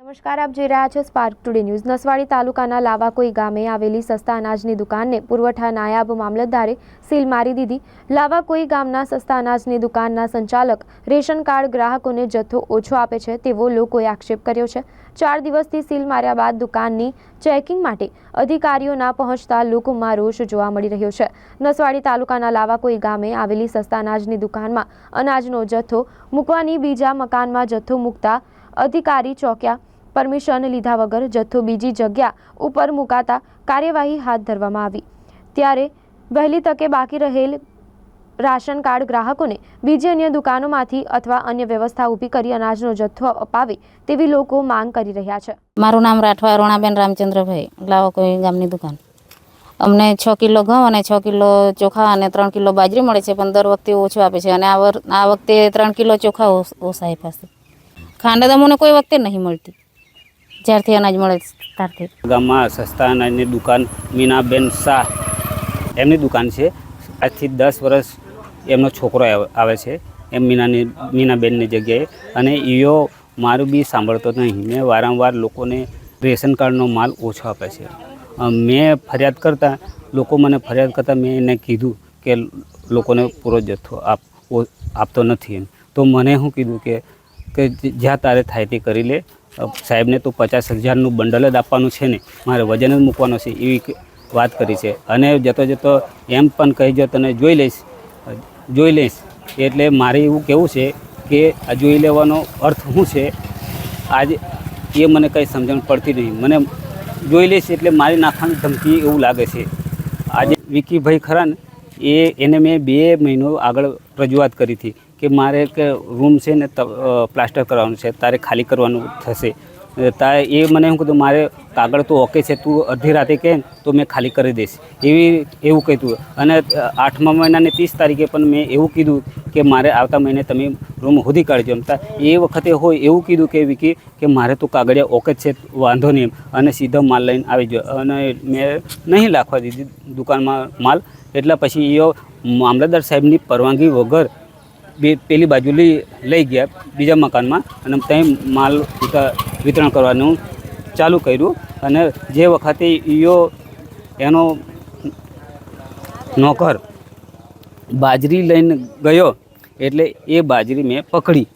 નમસ્કાર, આપ જોઈ રહ્યા છો સ્પાર્ક ટુડે ન્યૂઝ। નસવાડી તાલુકાના લાવાકોઈ ગામે આવેલી સસ્તા અનાજની દુકાનને પુરવઠા નાયબ મામલતદારે સીલ મારી દીધી। લાવાકોઈ ગામના સસ્તા અનાજની દુકાનના સંચાલક રેશન કાર્ડ ગ્રાહકોને જથ્થો ઓછો આપે છે તેવો લોકોએ આક્ષેપ કર્યો છે। 4 દિવસથી સીલ માર્યા બાદ દુકાનની ચેકિંગ માટે અધિકારીઓ ના પહોંચતા લોકોમાં રોષ જોવા મળી રહ્યો છે। નસવાડી તાલુકાના લાવાકોઈ ગામે આવેલી સસ્તા અનાજની દુકાનમાં અનાજનો જથ્થો મૂકવાની બીજા મકાનમાં જથ્થો મૂકતા अधिकारी चौक्या। परमिशन लीधा वगर जत्थो बीजी जग्या उपर मुकाता कार्यवाही हाथ धरवामां आवी। त्यारे वहेली तके बाकी रहेल राशन कार्ड ग्राहकोने बीजी अन्य दुकानोमांथी अथवा अन्य व्यवस्था ऊभी करी अनाजनो जत्थो अपावे तेवी लोको मांग करी रह्या छे। मारू नाम राठवा रोणाबेन रामचंद्रभाई, लावाकोई गामनी दुकान। अमने 6 किलो घઉં અને 6 કિલો ચોખા અને 3 કિલો બાજરી મળે છે, પણ દર વખતે ઓછું આપે છે અને આ વખતે 3 કિલો ચોખા ઓછા આપ્યા છે। ખાંડ અમને કોઈ વખતે નહીં મળતી, જ્યારથી અનાજ મળે ત્યારથી। ગામમાં સસ્તા અનાજની દુકાન મીનાબેન શાહ એમની દુકાન છે। આજથી 10 વર્ષ એમનો છોકરો આવે છે એમ મીનાબેનની જગ્યાએ, અને એઓ મારું બી સાંભળતો નહીં। મેં વારંવાર લોકોને રેશન કાર્ડનો માલ ઓછો આપે છે। મેં ફરિયાદ કરતાં લોકો મને ફરિયાદ કરતાં મેં એને કીધું કે લોકોને પૂરો જથ્થો આપતો નથી એમ। તો મને શું કીધું કે જ્યાં તારે થાય તે કરી લે, સાહેબને તો 50,000નું બંડલ જ આપવાનું છે ને, મારે વજન જ મૂકવાનો છે એવી વાત કરી છે। અને જતો જતો એમ પણ કહી જો તને જોઈ લઈશ એટલે મારે એવું કહેવું છે કે આ જોઈ લેવાનો અર્થ શું છે આજે એ મને કંઈ સમજણ પડતી નહીં। મને જોઈ લઈશ એટલે મારી નાખવાની ધમકી એવું લાગે છે। આજે વિકીભાઈ ખરા ને એને મેં 2 મહિનો આગળ રજૂઆત કરી હતી કે મારે એક રૂમ છે ને પ્લાસ્ટર કરવાનું છે, તારે ખાલી કરવાનું થશે। એ મને શું કીધું, મારે કાગળ તો ઓકે છે, તું અડધી રાતે કહે તો મેં ખાલી કરી દઈશ એવું કીધું। અને 8મા મહિનાની 30 તારીખે પણ મેં એવું કીધું કે મારે આવતા મહિને તમે રૂમ સુધી કાઢજો। એ વખતે હોય એવું કીધું કે વિકી કે મારે તો કાગળિયા ઓકે જ છે, વાંધો નહીં, અને સીધો માલ લઈને આવી ગયો। અને મેં નહીં રાખવા દીધી દુકાનમાં માલ। એટલા પછી એ મામલતદાર સાહેબની પરવાનગી વગર પેલી બાજુ લઈ ગયા બીજા મકાનમાં, અને ત્યાં માલ વિતરણ કરવાનું ચાલુ કર્યું। અને જે વખતે એનો નોકર બાજરી લઈને ગયો એટલે એ બાજરી મેં પકડી।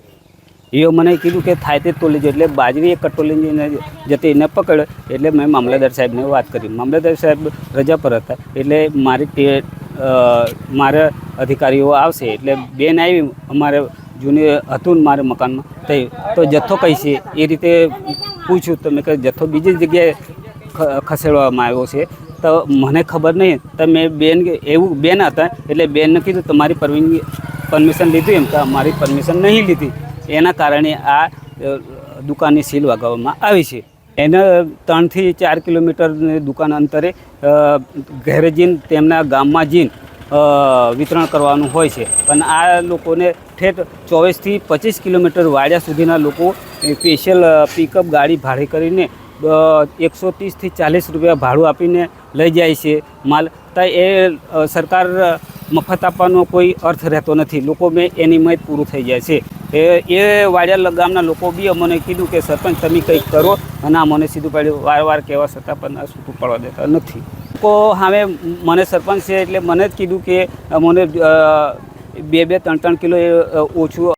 એ મને કીધું કે થાય તે તોલી જો, એટલે બાજરી એક કટ્ટો લઈને જતી એને પકડ્યો। એટલે મેં મામલતદાર સાહેબને વાત કરી। મામલતદાર સાહેબ રજા પર હતા એટલે મારે અધિકારીઓ આવશે એટલે બેન આવી અમારે જૂની હતું ને મારે મકાનમાં થઈ તો જથ્થો કઈ છે એ રીતે પૂછ્યું તો મેં કહ્યું જથ્થો બીજી જગ્યાએ ખસેડવામાં આવ્યો છે, તો મને ખબર નહીં। તો મેં બેન હતા એટલે બેનને કીધું તમારી પરમિશન લીધી એમ, તો અમારી પરમિશન નહીં લીધી, એના કારણે આ દુકાનની સીલ લગાવવામાં આવી છે। એને 3 થી 4 કિલોમીટરની દુકાન અંતરે ઘરે જઈને તેમના ગામમાં જઈને વિતરણ કરવાનું હોય છે। પણ આ લોકોને ઠેઠ 24 થી 25 કિલોમીટર વાડિયા સુધીના લોકો સ્પેશિયલ પિકઅપ ગાડી ભાડે કરીને 130 થી 40 રૂપિયા ભાડું આપીને લઈ જાય છે માલ। તો એ સરકાર મફત આપવાનો કોઈ અર્થ રહેતો નથી, લોકો મેં એની મત પૂરું થઈ જાય છે। એ વાડિયા ગામના લોકો બી અમને કીધું કે સરપંચ તમે કંઈક કરો, અને અમને સીધું પાડ્યું, વારંવાર કહેવા છતાં પણ આ છૂટું પડવા દેતા નથી। લોકો હવે મને સરપંચ છે એટલે મને જ કીધું કે અમને 2-3 કિલો ઓછું